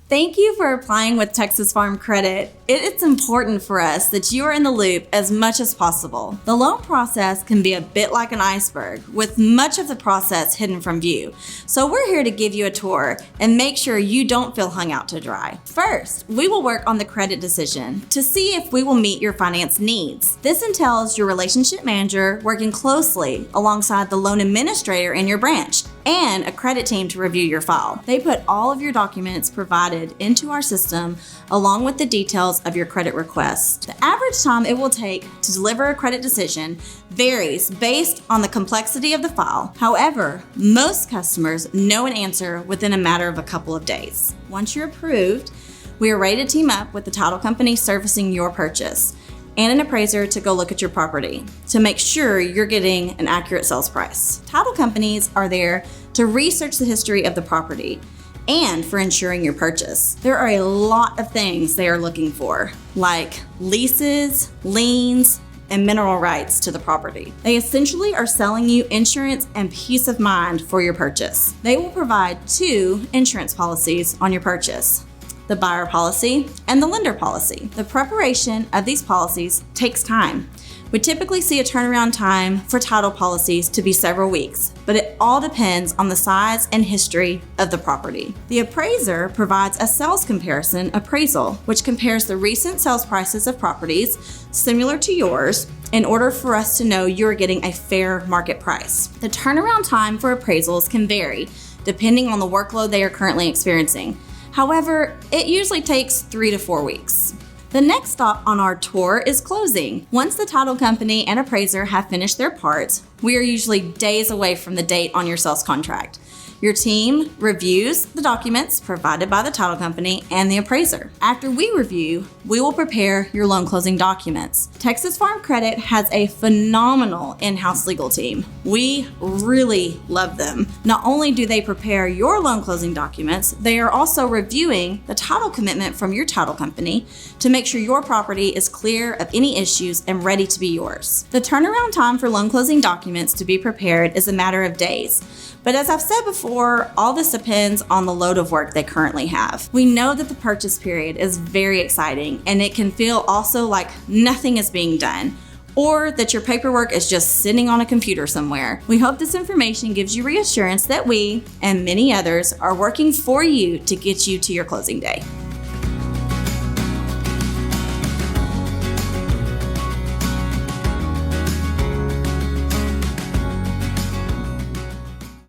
Thank you for applying with Texas Farm Credit. It's important for us that you are in the loop as much as possible. The loan process can be a bit like an iceberg, with much of the process hidden from view. So we're here to give you a tour and make sure you don't feel hung out to dry. First, we will work on the credit decision to see if we will meet your finance needs. This entails your relationship manager working closely alongside the loan administrator in your branch and a credit team to review your file. They put all of your documents provided into our system along with the details of your credit request. The average time it will take to deliver a credit decision varies based on the complexity of the file. However, most customers know an answer within a matter of a couple of days. Once you're approved, we are ready to team up with the title company servicing your purchase and an appraiser to go look at your property to make sure you're getting an accurate sales price. Title companies are there to research the history of the property and for ensuring your purchase. There are a lot of things they are looking for, like leases, liens, and mineral rights to the property. They essentially are selling you insurance and peace of mind for your purchase. They will provide 2 insurance policies on your purchase: the buyer policy and the lender policy. The preparation of these policies takes time. We typically see a turnaround time for title policies to be several weeks, but it all depends on the size and history of the property. The appraiser provides a sales comparison appraisal, which compares the recent sales prices of properties similar to yours in order for us to know you're getting a fair market price. The turnaround time for appraisals can vary depending on the workload they are currently experiencing. However, it usually takes 3 to 4 weeks. The next stop on our tour is closing. Once the title company and appraiser have finished their parts, we are usually days away from the date on your sales contract. Your team reviews the documents provided by the title company and the appraiser. After we review, we will prepare your loan closing documents. Texas Farm Credit has a phenomenal in-house legal team. We really love them. Not only do they prepare your loan closing documents, they are also reviewing the title commitment from your title company to make sure your property is clear of any issues and ready to be yours. The turnaround time for loan closing documents to be prepared is a matter of days. But as I've said before, all this depends on the load of work they currently have. We know that the purchase period is very exciting and it can feel also like nothing is being done, or that your paperwork is just sitting on a computer somewhere. We hope this information gives you reassurance that we and many others are working for you to get you to your closing day.